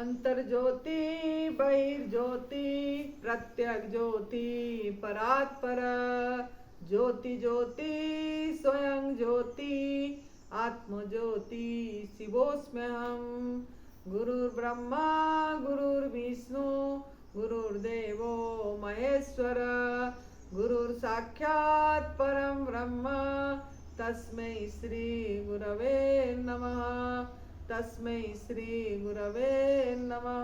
अंतर्ज्योति बहिर्ज्योति प्रत्यक ज्योति परात्पर ज्योति ज्योति स्वयं ज्योति आत्म ज्योति शिवोस्म्यहम् गुरुर्ब्रह्मा गुरुर्विष्णु गुरुर्देवो महेश्वर गुरुर्साक्षात् परं ब्रह्म तस्मै श्री गुरवे नमः तस्मै श्री गुरवे नमः।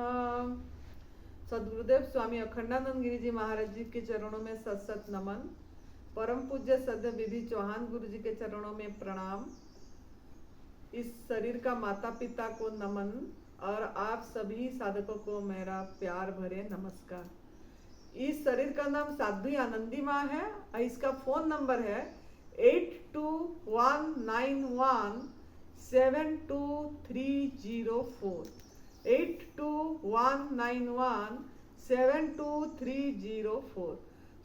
सद्गुरुदेव स्वामी अखंडानंद गिरी जी महाराज जी के चरणों में सत सत नमन। परम पूज्य सद्य विधि चौहान गुरु जी के चरणों में प्रणाम। इस शरीर का माता पिता को नमन और आप सभी साधकों को मेरा प्यार भरे नमस्कार। इस शरीर का नाम साध्वी आनंदी माँ है और इसका फोन नंबर है 8219172304 8219172304।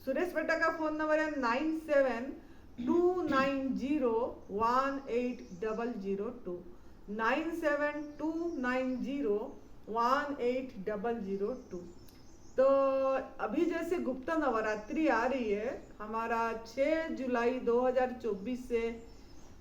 सुरेश बेटा का फोन नंबर है 9729018002 9729018002। तो अभी जैसे गुप्त नवरात्रि आ रही है, हमारा 6 जुलाई 2024 से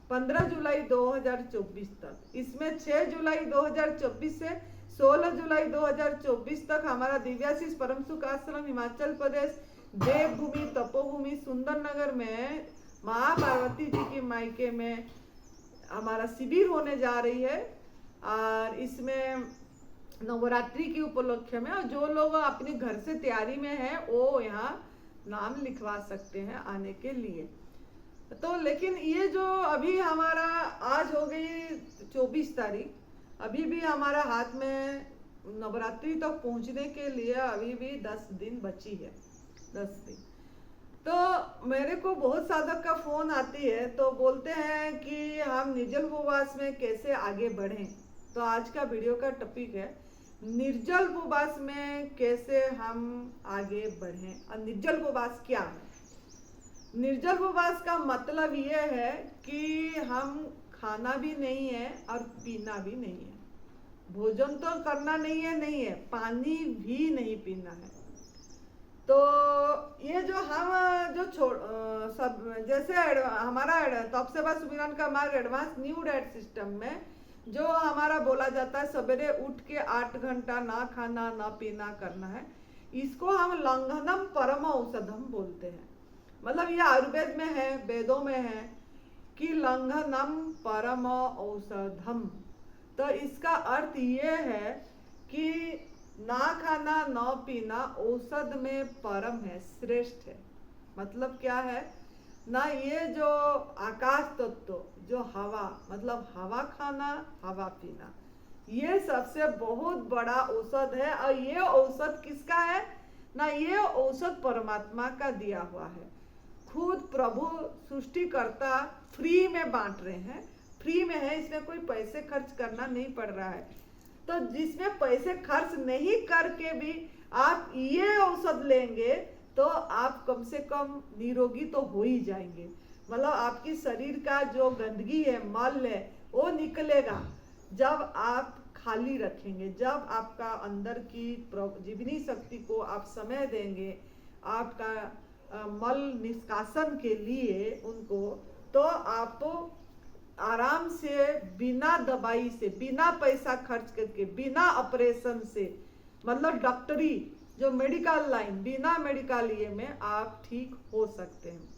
15 जुलाई 2024 तक, इसमें 6 जुलाई 2024 से 16 जुलाई 2024 तक हमारा दिव्याशीष परम सुख आश्रम हिमाचल प्रदेश देवभूमि तपोभूमि सुंदरनगर में महापार्वती जी की मायके में हमारा शिविर होने जा रही है। और इसमें नवरात्रि के उपलक्ष्य में और जो लोग अपने घर से तैयारी में हैं वो यहाँ नाम लिखवा सकते हैं आने के लिए। तो लेकिन ये जो अभी हमारा आज हो गई 24 तारीख, अभी भी हमारा हाथ में नवरात्रि तक पहुँचने के लिए अभी भी 10 दिन बची है, 10 दिन। तो मेरे को बहुत साधक का फोन आती है तो बोलते हैं कि हम निर्जल उपवास में कैसे आगे बढ़ें। तो आज का वीडियो का टॉपिक है निर्जल उपवास में कैसे हम आगे बढ़ें। और निर्जल उपवास क्या है? निर्जल उपवास का मतलब ये है कि हम खाना भी नहीं है और पीना भी नहीं है, भोजन तो करना नहीं है, पानी भी नहीं पीना है। तो ये जो हम जो सब जैसे हमारा तब से बस सुमिरन का मार्ग एडवांस न्यू डाइट सिस्टम में जो हमारा बोला जाता है सवेरे उठ के 8 घंटा ना खाना ना पीना करना है, इसको हम लंघनम परम औषधम बोलते हैं। मतलब ये आयुर्वेद में है, वेदों में है कि लंघनम परम औषधम। तो इसका अर्थ ये है कि ना खाना ना पीना औषध में परम है, श्रेष्ठ है। मतलब क्या है ना, ये जो आकाश तत्व जो हवा, मतलब हवा खाना हवा पीना, ये सबसे बहुत बड़ा औषध है। और ये औषध किसका है ना, ये औषध परमात्मा का दिया हुआ है। खुद प्रभु सृष्टिकर्ता फ्री में बांट रहे हैं, फ्री में है, इसमें कोई पैसे खर्च करना नहीं पड़ रहा है। तो जिसमें पैसे खर्च नहीं करके भी आप ये औषध लेंगे तो आप कम से कम निरोगी तो हो ही जाएंगे। मतलब आपकी शरीर का जो गंदगी है, मल है, वो निकलेगा जब आप खाली रखेंगे, जब आपका अंदर की जीवनी शक्ति को आप समय देंगे आपका मल निष्कासन के लिए उनको, तो आप आराम से बिना दवाई से, बिना पैसा खर्च करके, बिना ऑपरेशन से, मतलब डॉक्टरी जो मेडिकल लाइन, बिना मेडिकल ये में आप ठीक हो सकते हैं।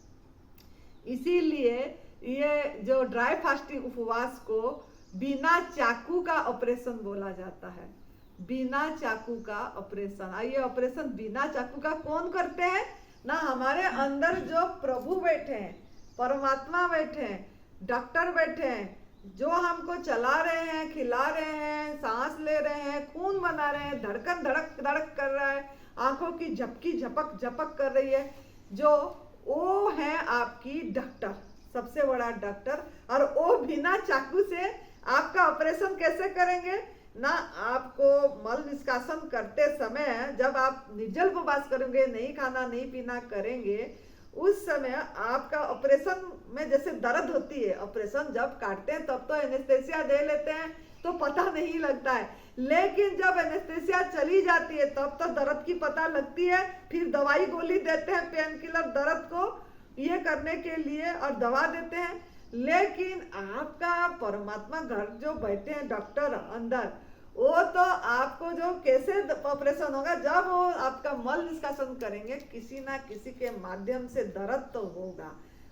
इसीलिए ये जो ड्राई फास्टिंग उपवास को बिना चाकू का ऑपरेशन बोला जाता है, बिना चाकू का ऑपरेशन। आइए, ऑपरेशन बिना चाकू का कौन करते हैं ना, हमारे अंदर जो प्रभु बैठे हैं, परमात्मा बैठे हैं, डॉक्टर बैठे हैं, जो हमको चला रहे हैं, खिला रहे हैं, सांस ले रहे हैं, खून बना रहे हैं, धड़कन धड़क धड़क कर रहा है, आंखों की झपकी झपक झपक कर रही है, जो वो है आपकी डॉक्टर, सबसे बड़ा डॉक्टर। और वो बिना चाकू से आपका ऑपरेशन कैसे करेंगे ना, आपको मल निष्कासन करते समय जब आप निर्जल उपवास करेंगे, नहीं खाना नहीं पीना करेंगे, उस समय आपका ऑपरेशन में जैसे दर्द होती है, ऑपरेशन जब काटते हैं तब तो एनेस्थेसिया दे लेते हैं, तो पता नहीं लगता है, लेकिन जब एनेस्थेसिया चली जाती है तब तो दर्द की पता लगती है। फिर दवाई गोली देते हैं, पेन किलर दर्द को ये करने के लिए, और दवा देते हैं। लेकिन आपका परमात्मा घर जो बैठे हैं डॉक्टर अंदर, वो तो आपको जो कैसे ऑपरेशन होगा, जब वो आपका मल निष्कासन करेंगे किसी ना किसी के माध्यम से दर्द तो होगा।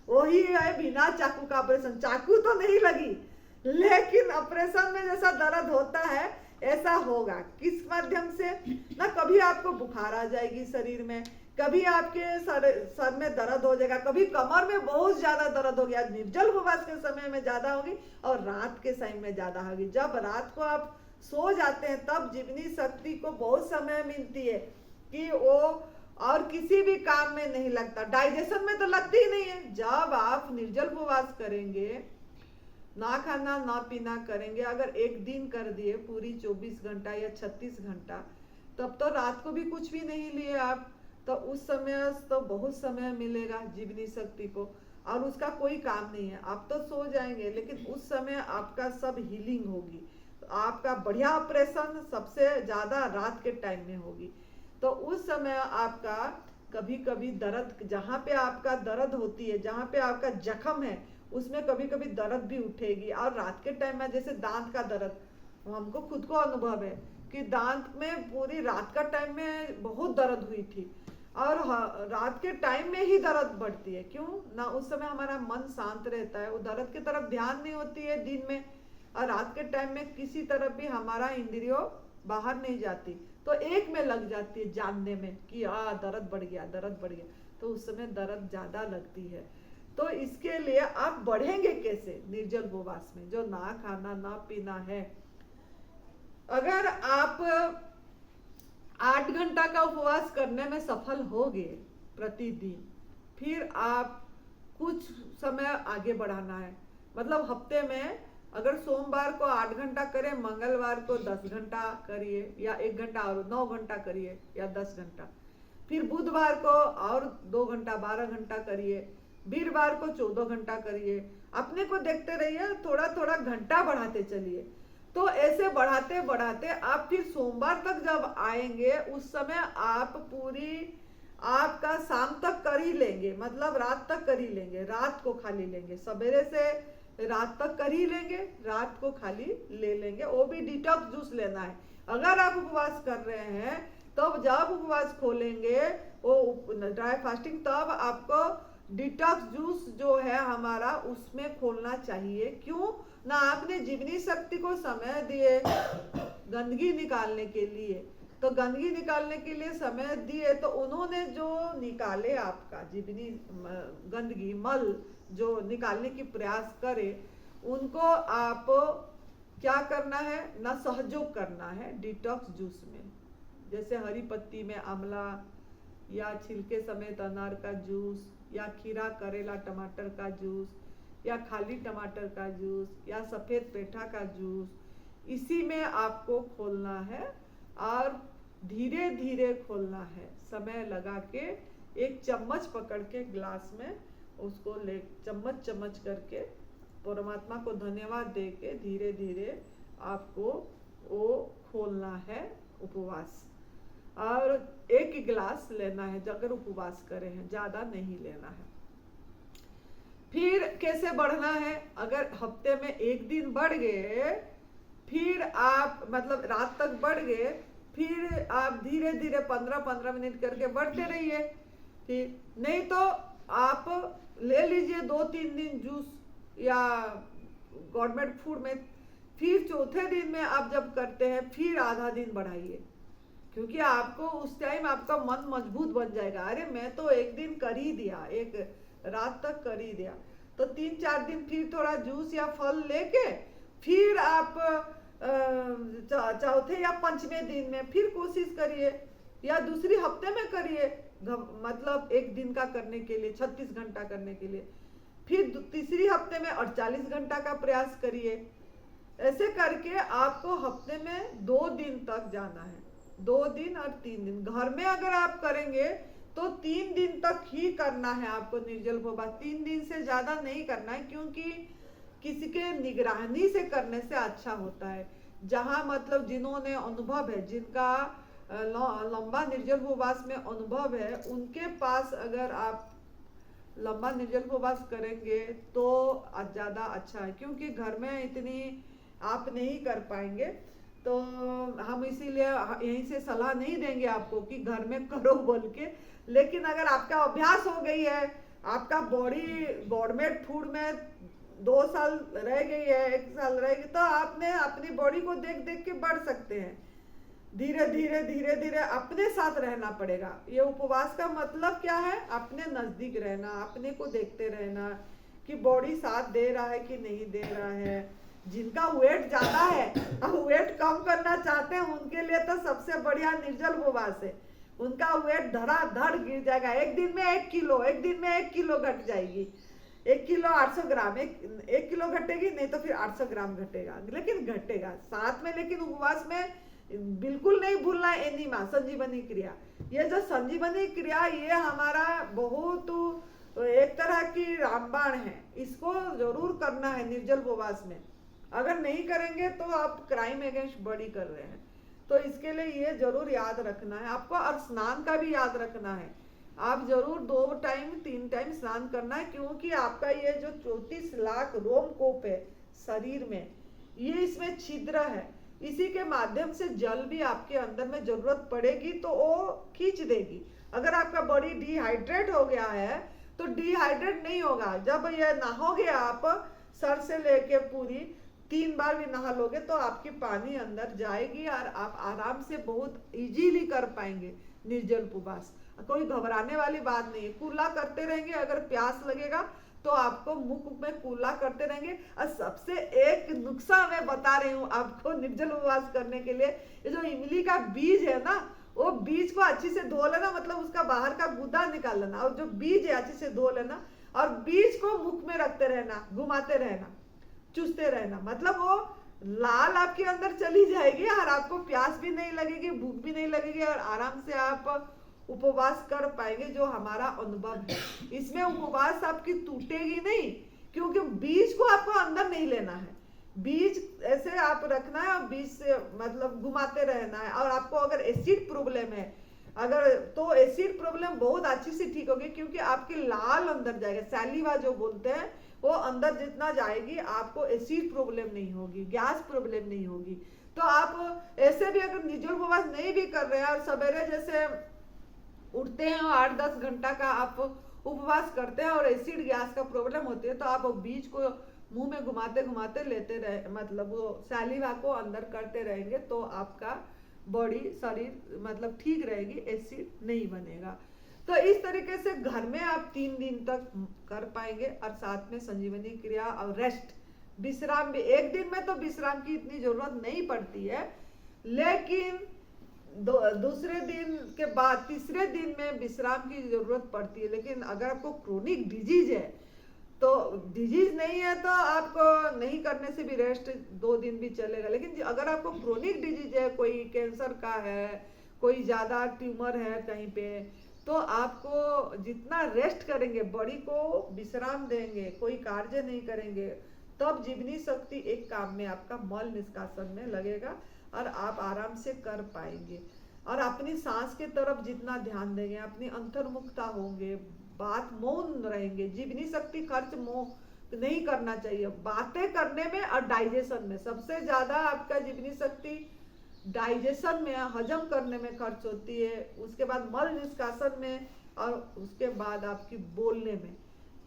वही है बिना चाकू का ऑपरेशन, चाकू तो नहीं लगी लेकिन ऑपरेशन में जैसा दर्द होता है ऐसा होगा। किस माध्यम से ना, कभी आपको बुखार आ जाएगी शरीर में, कभी आपके सर में दर्द हो जाएगा, कभी कमर में बहुत ज्यादा दर्द हो गया, निर्जल उपवास के समय में ज्यादा होगी, और रात के समय में ज्यादा होगी। जब रात को आप सो जाते हैं तब जीवनी शक्ति को बहुत समय मिलती है कि वो और किसी भी काम में नहीं लगता, डाइजेशन में तो लगती ही नहीं है। जब आप निर्जल उपवास करेंगे, ना खाना ना पीना करेंगे, अगर एक दिन कर दिए पूरी 24 घंटा या 36 घंटा, तब तो रात को भी कुछ भी नहीं लिए आप, तो उस समय तो बहुत समय मिलेगा जीवनी शक्ति को, और उसका कोई काम नहीं है। आप तो सो जाएंगे लेकिन उस समय आपका सब हीलिंग होगी, तो आपका बढ़िया ऑपरेशन सबसे ज्यादा रात के टाइम में होगी। तो उस समय आपका कभी कभी दर्द, जहाँ पे आपका दर्द होती है, जहाँ पे आपका जख्म है, उसमें कभी कभी दर्द भी उठेगी। और रात के टाइम में जैसे दांत का दर्द, हमको खुद को अनुभव है कि दांत में पूरी रात का टाइम में बहुत दर्द हुई थी, और रात के टाइम में ही दर्द बढ़ती है। क्यों ना, उस समय हमारा मन शांत रहता है, वो दर्द की तरफ ध्यान नहीं होती है दिन में, और रात के टाइम में किसी तरफ भी हमारा इंद्रियों बाहर नहीं जाती, तो एक में लग जाती है जानने में कि दर्द बढ़ गया, दर्द बढ़ गया, तो उस समय दर्द ज्यादा लगती है। तो इसके लिए आप बढ़ेंगे कैसे निर्जल उपवास में, जो ना खाना ना पीना है। अगर आप 8 घंटा का उपवास करने में सफल हो गए प्रतिदिन, फिर आप कुछ समय आगे बढ़ाना है। मतलब हफ्ते में अगर सोमवार को 8 घंटा करें, मंगलवार को 10 घंटा करिए, या 1 घंटा और 9 घंटा करिए, या 10 घंटा। फिर बुधवार को और 2 घंटा 12 घंटा करिए, वीरवार को 14 घंटा करिए। अपने को देखते रहिए, थोड़ा थोड़ा घंटा बढ़ाते चलिए। तो ऐसे बढ़ाते बढ़ाते आप फिर सोमवार तक जब आएंगे, उस समय आप पूरी आपका शाम तक कर ही लेंगे, मतलब रात तक कर ही लेंगे, रात को खाली लेंगे, सवेरे से रात तक कर ही लेंगे, रात को खाली ले लेंगे। वो भी डिटॉक्स जूस लेना है। अगर आप उपवास कर रहे हैं तो जब उपवास खोलेंगे वो ड्राई फास्टिंग, तब आपको डिटॉक्स जूस जो है हमारा उसमें खोलना चाहिए। क्यों ना, आपने जीवनी शक्ति को समय दिए गंदगी निकालने के लिए, तो गंदगी निकालने के लिए समय दिए, तो उन्होंने जो निकाले आपका जीवनी गंदगी मल जो निकालने की प्रयास करे, उनको आप क्या करना है ना, सहयोग करना है डिटॉक्स जूस में। जैसे हरी पत्ती में आंवला, या छिलके समेत अनार का जूस, या खीरा करेला टमाटर का जूस, या खाली टमाटर का जूस, या सफेद पेठा का जूस, इसी में आपको खोलना है और धीरे धीरे खोलना है। समय लगा के एक चम्मच पकड़ के ग्लास में उसको ले चम्मच चम्मच करके परमात्मा को धन्यवाद दे के धीरे धीरे आपको वो खोलना है उपवास। और एक गिलास लेना है अगर उपवास करे हैं, ज्यादा नहीं लेना है। फिर कैसे बढ़ना है, अगर हफ्ते में एक दिन बढ़ गए, फिर आप मतलब रात तक बढ़ गए, फिर आप धीरे धीरे 15-15 मिनट करके बढ़ते रहिए। ठीक, नहीं तो आप ले लीजिए 2-3 दिन जूस या गवर्नमेंट फूड में, फिर चौथे दिन में आप जब करते हैं फिर आधा दिन बढ़ाइए, क्योंकि आपको उस टाइम आपका मन मजबूत बन जाएगा। अरे मैं तो एक दिन कर ही दिया, एक रात तक कर ही दिया, तो 3-4 दिन फिर थोड़ा जूस या फल लेके फिर आप चौथे या 5वें दिन में फिर कोशिश करिए, या दूसरी हफ्ते में करिए, मतलब एक दिन का करने के लिए 36 घंटा करने के लिए, फिर तीसरी हफ्ते में 48 घंटा का प्रयास करिए। ऐसे करके आपको हफ्ते में 2 दिन तक जाना है, 2 दिन और 3 दिन। घर में अगर आप करेंगे तो 3 दिन तक ही करना है आपको निर्जल उपवास, 3 दिन से ज्यादा नहीं करना है, क्योंकि किसी के निगरानी से करने से अच्छा होता है। जहाँ मतलब जिन्होंने अनुभव है, जिनका लंबा निर्जल उपवास में अनुभव है, उनके पास अगर आप लंबा निर्जल उपवास करेंगे तो ज़्यादा अच्छा है, क्योंकि घर में इतनी आप नहीं कर पाएंगे। तो हम इसीलिए यहीं से सलाह नहीं देंगे आपको कि घर में करो बोल के। लेकिन अगर आपका अभ्यास हो गई है, आपका बॉडी गवर्नमेंट फूड में 2 साल रह गई है, 1 साल रह गई, तो आपने अपनी बॉडी को देख देख के बढ़ सकते हैं। धीरे धीरे धीरे धीरे अपने साथ रहना पड़ेगा। ये उपवास का मतलब क्या है? अपने नजदीक रहना, अपने को देखते रहना कि बॉडी साथ दे रहा है कि नहीं दे रहा है। जिनका वेट ज्यादा है, वेट कम करना चाहते हैं, उनके लिए तो सबसे बढ़िया निर्जल उपवास है। उनका वेट धड़ाधड़ गिर जाएगा। एक दिन में 1 किलो, एक दिन में 1 किलो घट जाएगी। 1 किलो 800 ग्राम, एक किलो घटेगी, नहीं तो फिर 800 ग्राम घटेगा, लेकिन घटेगा साथ में। लेकिन उपवास में बिल्कुल नहीं भूलना है एनिमा, संजीवनी क्रिया। ये जो संजीवनी क्रिया, ये हमारा बहुत एक तरह की रामबाण है, इसको जरूर करना है निर्जल उपवास में। अगर नहीं करेंगे तो आप क्राइम अगेंस्ट बॉडी कर रहे हैं। तो इसके लिए ये जरूर याद रखना है आपको। और स्नान का भी याद रखना है, आप जरूर 2 टाइम 3 टाइम स्नान करना है, क्योंकि आपका ये जो 34 लाख रोमकूप है शरीर में, ये इसमें छिद्र है। इसी के माध्यम से जल भी आपके अंदर में जरूरत पड़ेगी तो वो खींच देगी। अगर आपका बॉडी डिहाइड्रेट हो गया है तो डिहाइड्रेट नहीं होगा। जब ये नहाओगे आप, सर से लेके पूरी 3 बार भी नहा लोगे तो आपकी पानी अंदर जाएगी और आप आराम से बहुत इजीली कर पाएंगे निर्जल उपवास। कोई घबराने वाली बात नहीं है। कुल्ला करते रहेंगे, अगर प्यास लगेगा तो आपको मुख में कुल्ला करते रहेंगे। और सबसे एक नुस्खा मैं बता रही हूँ आपको निर्जल उपवास करने के लिए। ये जो इमली का बीज है ना, वो बीज को अच्छी से धो लेना, मतलब उसका बाहर का गुदा निकाल लेना, और जो बीज है अच्छे से धो लेना, और बीज को मुख में रखते रहना, घुमाते रहना, चूसते रहना। मतलब वो लाल आपके अंदर चली जाएगी और आपको प्यास भी नहीं लगेगी, भूख भी नहीं लगेगी, और आराम से आप उपवास कर पाएंगे, जो हमारा अनुभव है। इसमें उपवास आपकी टूटेगी नहीं, क्योंकि बीज को आपको अंदर नहीं लेना है। बीज ऐसे आप रखना है और बीज से मतलब घुमाते रहना है। और आपको अगर एसिड प्रॉब्लम है, अगर तो एसिड प्रॉब्लम बहुत अच्छी से ठीक होगी, क्योंकि आपकी लाल अंदर जाएगा, सैलिवा जो बोलते हैं, वो अंदर जितना जाएगी आपको एसिड प्रॉब्लम नहीं होगी, गैस प्रॉब्लम नहीं होगी। तो आप ऐसे भी अगर निर्जल उपवास नहीं भी कर रहे हैं और सवेरे जैसे उठते हैं और 8-10 घंटा का आप उपवास करते हैं और एसिड गैस का प्रॉब्लम होती है, तो आप बीज को मुंह में घुमाते घुमाते लेते रहे, मतलब वो सैलिवा को अंदर करते रहेंगे, तो आपका बॉडी शरीर मतलब ठीक रहेगी, एसिड नहीं बनेगा। तो इस तरीके से घर में आप 3 दिन तक कर पाएंगे। और साथ में संजीवनी क्रिया और रेस्ट, विश्राम भी। एक दिन में तो विश्राम की इतनी जरूरत नहीं पड़ती है, लेकिन दूसरे दिन के बाद तीसरे दिन में विश्राम की जरूरत पड़ती है। लेकिन अगर आपको क्रोनिक डिजीज है, तो डिजीज नहीं है तो आपको नहीं करने से भी रेस्ट 2 दिन भी चलेगा। लेकिन अगर आपको क्रोनिक डिजीज है, कोई कैंसर का है, कोई ज्यादा ट्यूमर है कहीं पे, तो आपको जितना रेस्ट करेंगे, बॉडी को विश्राम देंगे, कोई कार्य नहीं करेंगे, तब जीवनी शक्ति एक काम में आपका मल निष्कासन में लगेगा और आप आराम से कर पाएंगे। और अपनी सांस के तरफ जितना ध्यान देंगे, अपनी अंतर्मुखता होंगे, बात मौन रहेंगे। जीवनी शक्ति खर्च नहीं करना चाहिए बातें करने में और डाइजेशन में। सबसे ज्यादा आपका जीवनी शक्ति डाइजेशन में, हजम करने में खर्च होती है, उसके बाद मल निष्कासन में, और उसके बाद आपकी बोलने में।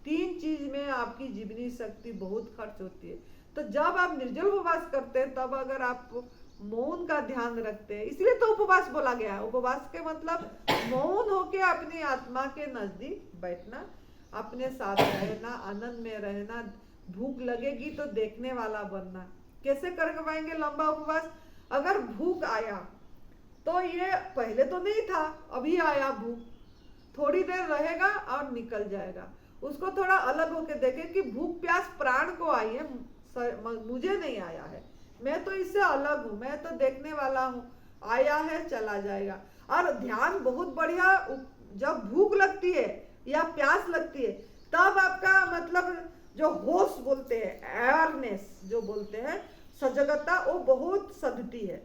3 चीज में आपकी जीवनी शक्ति बहुत खर्च होती है। तो जब आप निर्जल उपवास करते हैं, तब अगर आप मौन का ध्यान रखते हैं, इसलिए तो उपवास बोला गया है। उपवास के मतलब मौन होके अपनी आत्मा के नजदीक बैठना, अपने साथ रहना, आनंद में रहना। भूख लगेगी तो देखने वाला बनना। कैसे कर पाएंगे लंबा उपवास? अगर भूख आया, तो ये पहले तो नहीं था, अभी आया भूख, थोड़ी देर रहेगा और निकल जाएगा। उसको थोड़ा अलग होके देखें कि भूख प्यास प्राण को आई है, मुझे नहीं आया है, मैं तो इससे अलग हूं, मैं तो देखने वाला हूं, आया है चला जाएगा। और ध्यान बहुत बढ़िया, जब भूख लगती है या प्यास लगती है, तब आपका मतलब जो होश बोलते हैं, अवेयरनेस जो बोलते हैं, सजगता वो बहुत सधती है।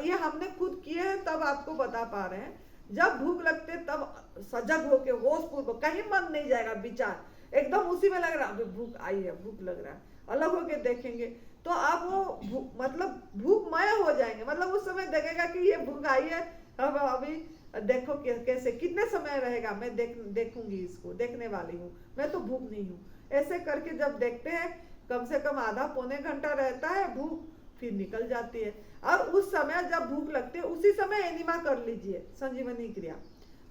ये हमने खुद किए हैं तब आपको बता पा रहे हैं। जब भूख लगते तब सजग होके होश पूर्वक, कहीं मन नहीं जाएगा विचार, एकदम उसी में लग रहा है भूख आई है, भूख लग रहा है, अलग होके देखेंगे तो आप वो मतलब भूखमय हो जाएंगे। मतलब उस समय देखेगा कि ये भूख आई है, अब अभी देखो कैसे कितने समय रहेगा, मैं देखूंगी इसको, देखने वाली हूँ, मैं तो भूख नहीं हूँ। ऐसे करके जब देखते हैं कम से कम आधा पौने घंटा रहता है भूख, फिर निकल जाती है। और उस समय जब भूख लगती है उसी समय एनिमा कर लीजिए, संजीवनी क्रिया।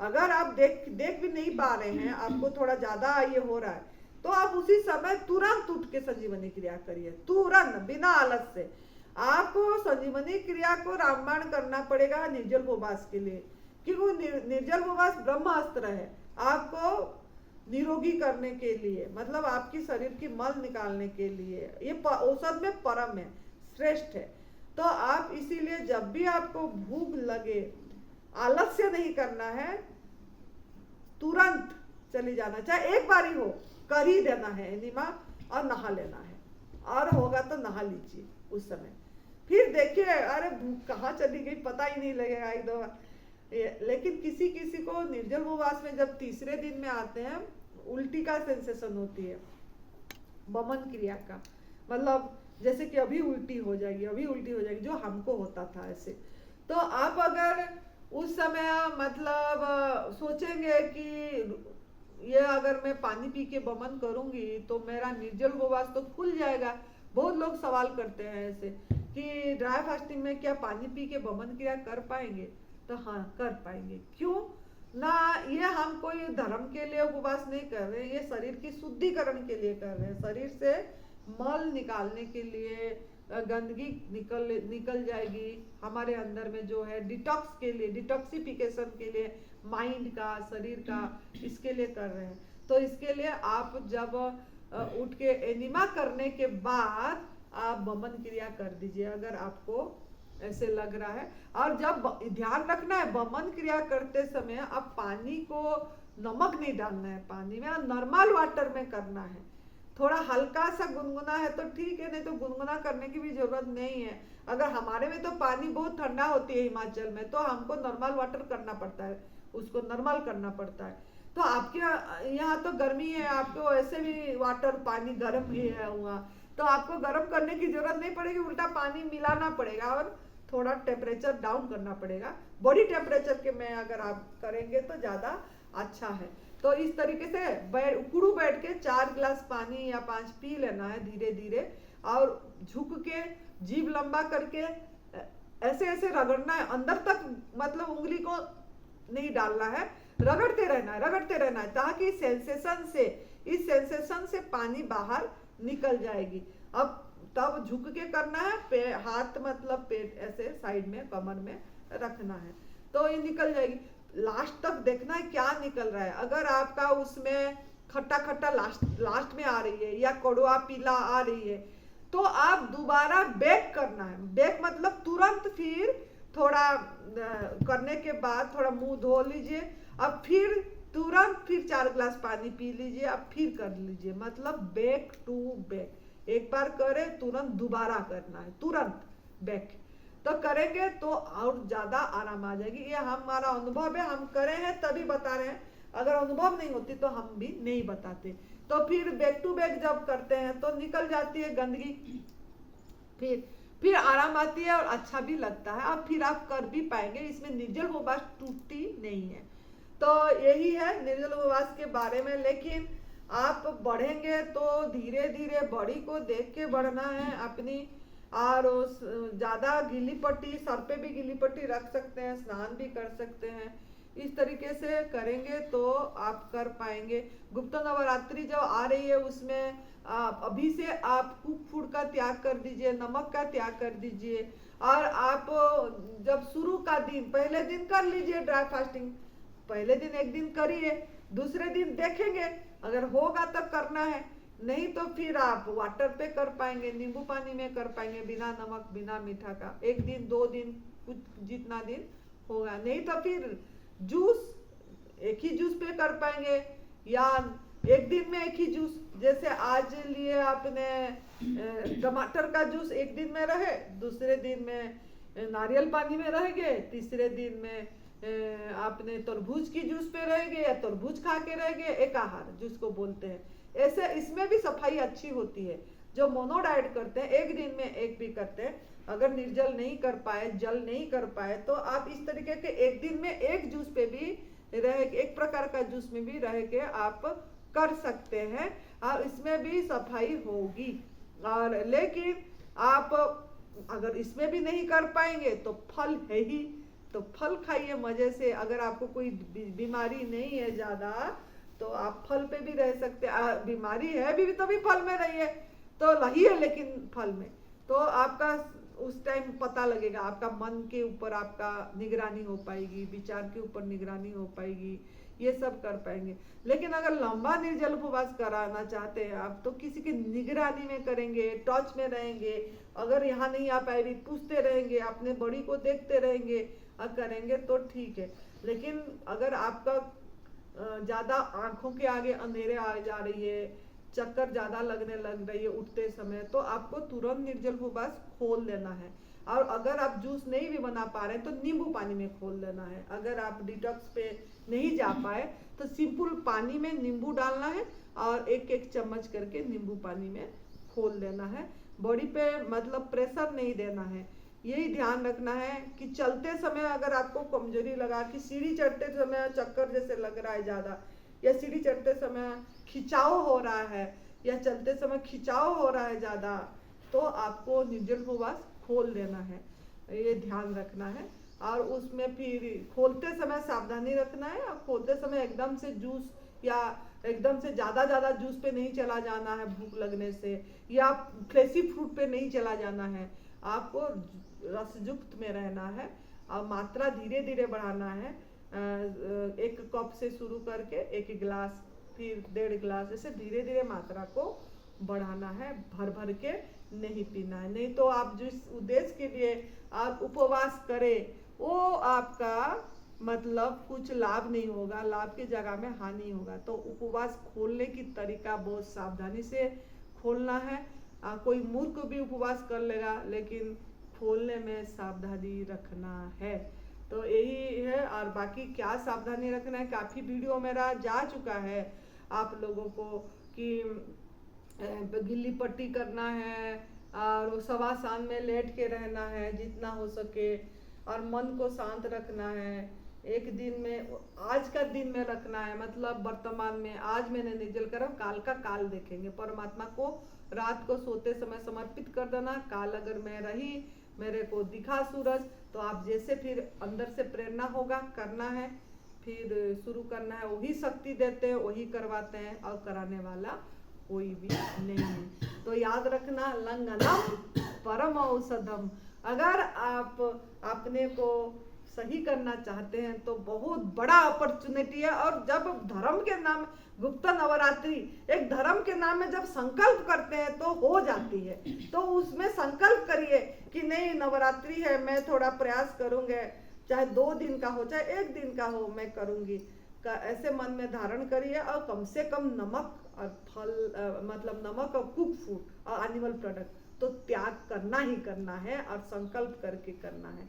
अगर आप देख भी नहीं पा रहे हैं, आपको थोड़ा ज्यादा ये हो रहा है, तो आप उसी समय तुरंत उठ के संजीवनी क्रिया करिए, तुरंत, बिना आलस से। आपको संजीवनी क्रिया को रामबाण करना पड़ेगा निर्जल उपवास के लिए, क्योंकि निर्जल उपवास ब्रह्मास्त्र है आपको निरोगी करने के लिए, मतलब आपकी शरीर की मल निकालने के लिए। ये औषध में परम है, श्रेष्ठ है। तो आप इसीलिए जब भी आपको भूख लगे, आलस्य नहीं करना है, तुरंत चली जाना, चाहे एक बार ही हो, कर ही देना है एनिमा और नहा लेना है, और होगा तो नहा लीजिए उस समय। फिर देखिए अरे भूख कहाँ चली गई पता ही नहीं लगेगा एक दो बार। लेकिन किसी किसी को निर्जल उपवास में जब तीसरे दिन में आते हैं उल्टी का सेंसेशन होती है, बमन क्रिया का, मतलब जैसे कि अभी उल्टी हो जाएगी, अभी उल्टी हो जाएगी, जो हमको होता था ऐसे। तो आप अगर उस समय मतलब सोचेंगे कि ये अगर मैं पानी पी के बमन करूंगी तो मेरा निर्जल उपवास तो खुल जाएगा। बहुत लोग सवाल करते हैं ऐसे कि ड्राई फास्टिंग में क्या पानी पी के बमन क्रिया कर पाएंगे? तो हाँ, कर पाएंगे। क्यों ना, ये हम कोई धर्म के लिए उपवास नहीं कर रहे, ये शरीर की शुद्धिकरण के लिए कर रहे हैं, शरीर से मल निकालने के लिए, गंदगी निकल जाएगी हमारे अंदर में जो है, डिटॉक्स के लिए, डिटॉक्सिफिकेशन के लिए, माइंड का, शरीर का, इसके लिए कर रहे हैं। तो इसके लिए आप जब उठ के एनिमा करने के बाद आप बमन क्रिया कर दीजिए अगर आपको ऐसे लग रहा है। और जब ध्यान रखना है बमन क्रिया करते समय आप पानी को नमक नहीं डालना है, पानी में नॉर्मल वाटर में करना है। थोड़ा हल्का सा गुनगुना है तो ठीक है, नहीं तो गुनगुना करने की भी जरूरत नहीं है। अगर हमारे में तो पानी बहुत ठंडा होती है हिमाचल में, तो हमको नॉर्मल वाटर करना पड़ता है, उसको नॉर्मल करना पड़ता है। तो आपके यहाँ तो गर्मी है, आपको ऐसे भी वाटर पानी गर्म ही है हुआ, तो आपको गर्म करने की जरूरत नहीं पड़ेगी, उल्टा पानी मिलाना पड़ेगा और थोड़ा टेम्परेचर डाउन करना पड़ेगा। बॉडी टेम्परेचर के में अगर आप करेंगे तो ज़्यादा अच्छा है। तो इस तरीके से उकड़ू बैठ के 4 गिलास पानी या 5 पी लेना है धीरे धीरे, और झुक के जीभ लंबा करके ऐसे ऐसे रगड़ना है अंदर तक, मतलब उंगली को नहीं डालना है, रगड़ते रहना है, रगड़ते रहना है, ताकि सेंसेशन से, इस सेंसेशन से पानी बाहर निकल जाएगी। अब तब झुक के करना है, हाथ मतलब पेट ऐसे साइड में कमर में रखना है, तो ये निकल जाएगी। लास्ट तक देखना है क्या निकल रहा है। अगर आपका उसमें खट्टा खट्टा लास्ट में आ रही है या कड़वा पीला आ रही है, तो आप दोबारा बेक करना है। बेक मतलब तुरंत, फिर थोड़ा करने के बाद थोड़ा मुंह धो लीजिए, अब फिर तुरंत फिर 4 गिलास पानी पी लीजिए, अब फिर कर लीजिए, मतलब बेक टू बेक। एक बार करें तुरंत दोबारा करना है, तुरंत बैक तो करेंगे तो और ज्यादा आराम आ जाएगी। ये हमारा अनुभव है, हम करे हैं तभी बता रहे हैं, अगर अनुभव नहीं होती तो हम भी नहीं बताते। तो फिर बैक टू बैक जब करते हैं तो निकल जाती है गंदगी, फिर आराम आती है और अच्छा भी लगता है। अब फिर आप कर भी पाएंगे, इसमें निर्जल उपवास टूटती नहीं है। तो यही है निर्जल उपवास के बारे में। लेकिन आप बढ़ेंगे तो धीरे धीरे बॉडी को देख के बढ़ना है अपनी, और ज्यादा गीली पट्टी, सर पे भी गीली पट्टी रख सकते हैं, स्नान भी कर सकते हैं। इस तरीके से करेंगे तो आप कर पाएंगे। गुप्त नवरात्रि जब आ रही है उसमें अभी से आप कुक फूड का त्याग कर दीजिए, नमक का त्याग कर दीजिए, और आप जब शुरू का दिन, पहले दिन कर लीजिए ड्राई फास्टिंग, पहले दिन एक दिन करिए, दूसरे दिन देखेंगे अगर होगा तब करना है, नहीं तो फिर आप वाटर पे कर पाएंगे, नींबू पानी में कर पाएंगे, बिना नमक बिना मीठा का, 1 दिन 2 दिन कुछ जितना दिन होगा। नहीं तो फिर जूस, एक ही जूस पे कर पाएंगे, या एक दिन में एक ही जूस, जैसे आज लिए आपने टमाटर का जूस एक दिन में रहे, दूसरे दिन में नारियल पानी में रह गए, तीसरे दिन में आपने तरबूज की जूस पे रह गए या तरबूज खा के रह गए, एक आहार जिसको बोलते हैं। ऐसे इसमें भी सफाई अच्छी होती है। जो मोनो डाइट करते हैं एक दिन में एक भी करते हैं, अगर निर्जल नहीं कर पाए, जल नहीं कर पाए, तो आप इस तरीके के एक दिन में एक जूस पे भी रह, एक प्रकार का जूस में भी रह के आप कर सकते हैं और इसमें भी सफाई होगी। और लेकिन आप अगर इसमें भी नहीं कर पाएंगे तो फल है ही, तो फल खाइए मजे से। अगर आपको कोई बीमारी नहीं है ज्यादा तो आप फल पे भी रह सकते हैं। बीमारी है भी तो भी फल में रहिए, तो रहिए लेकिन फल में, तो आपका उस टाइम पता लगेगा, आपका मन के ऊपर आपका निगरानी हो पाएगी, विचार के ऊपर निगरानी हो पाएगी, ये सब कर पाएंगे। लेकिन अगर लंबा निर्जल उपवास कराना चाहते हैं आप, तो किसी की निगरानी में करेंगे, टच में रहेंगे, अगर यहाँ नहीं आ पाए भी पूछते रहेंगे, अपने बॉडी को देखते रहेंगे और करेंगे तो ठीक है। लेकिन अगर आपका ज्यादा आंखों के आगे अंधेरे आ जा रही है, चक्कर ज्यादा लगने लग रही है उठते समय, तो आपको तुरंत निर्जल उपवास खोल लेना है। और अगर आप जूस नहीं भी बना पा रहे हैं तो नींबू पानी में खोल लेना है। अगर आप डिटॉक्स पे नहीं जा पाए तो सिंपल पानी में नींबू डालना है और एक एक चम्मच करके नींबू पानी में खोल लेना है। बॉडी पे मतलब प्रेशर नहीं देना है, यही ध्यान रखना है कि चलते समय अगर आपको कमजोरी लगा कि सीढ़ी चढ़ते समय चक्कर जैसे लग रहा है ज्यादा, या सीढ़ी चढ़ते समय खिंचाव हो रहा है, या चलते समय खिंचाव हो रहा है ज्यादा, तो आपको निर्जल उपवास खोल देना है, ये ध्यान रखना है। और उसमें फिर खोलते समय सावधानी रखना है, और खोलते समय एकदम से जूस या एकदम से ज्यादा जूस पे नहीं चला जाना है भूख लगने से, या फ्लेशी फ्रूट पे नहीं चला जाना है। आपको रसयुक्त में रहना है और मात्रा धीरे धीरे बढ़ाना है। एक कप से शुरू करके एक गिलास, फिर 1.5 गिलास, ऐसे धीरे धीरे मात्रा को बढ़ाना है, भर भर के नहीं पीना है। नहीं तो आप जिस उद्देश्य के लिए आप उपवास करें वो आपका मतलब कुछ लाभ नहीं होगा, लाभ की जगह में हानि होगा। तो उपवास खोलने की तरीका बहुत सावधानी से खोलना है। कोई मूर्ख भी उपवास कर लेगा, लेकिन खोलने में सावधानी रखना है। तो यही है। और बाकी क्या सावधानी रखना है, काफी वीडियो मेरा जा चुका है आप लोगों को कि गिल्ली पट्टी करना है और शवासन में लेट के रहना है जितना हो सके, और मन को शांत रखना है। एक दिन में, आज का दिन में रखना है, मतलब वर्तमान में आज मैंने निर्जल करा, काल का काल देखेंगे। परमात्मा को रात को सोते समय समर्पित कर देना। काल अगर मैं रही, मेरे को दिखा सूरज, तो आप जैसे फिर अंदर से प्रेरणा होगा करना है, फिर शुरू करना है। वही शक्ति देते हैं, वही करवाते हैं, और कराने वाला कोई भी नहीं है। तो याद रखना, लंघनम परम औषधम। अगर आप अपने को सही करना चाहते हैं तो बहुत बड़ा अपॉर्चुनिटी है। और जब धर्म के नाम, गुप्त नवरात्रि एक धर्म के नाम में जब संकल्प करते हैं तो हो जाती है। तो उसमें संकल्प करिए कि नहीं, नवरात्रि है, मैं थोड़ा प्रयास करूंगा, चाहे 2 दिन का हो चाहे 1 दिन का हो, मैं करूंगी, ऐसे मन में धारण करिए। और कम से कम नमक और फल, मतलब नमक और कुक फूड और एनिमल प्रोडक्ट तो त्याग करना ही करना है, और संकल्प करके करना है।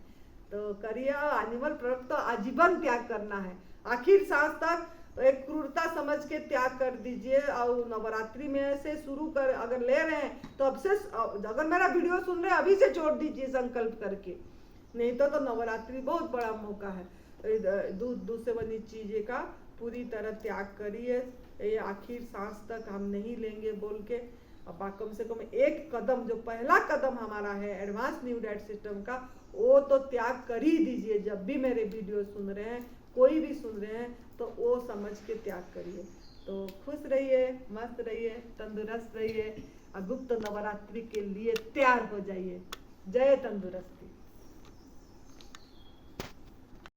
तो करिए। एनिमल प्रोडक्ट तो आजीवन त्याग करना है, आखिर सांस तक एक क्रूरता समझ के त्याग कर दीजिए। और नवरात्रि में से शुरू कर, अगर ले रहे हैं तो अब से, अगर मेरा वीडियो सुन रहे हैं अभी से छोड़ दीजिए संकल्प करके, नहीं तो नवरात्रि बहुत बड़ा मौका है। दूध से बनी चीजें का पूरी तरह त्याग करिए, ये आखिर सांस तक हम नहीं लेंगे बोल के। अब कम से कम एक कदम, जो पहला कदम हमारा है एडवांस न्यू डाइट सिस्टम का, वो तो त्याग कर ही दीजिए। जब भी मेरे वीडियो सुन रहे हैं, कोई भी सुन रहे हैं, तो वो समझ के त्याग करिए। तो खुश रहिए, मस्त रहिए, तंदुरुस्त रहिए, और गुप्त नवरात्रि के लिए तैयार हो जाइए। जय तंदुरुस्ती।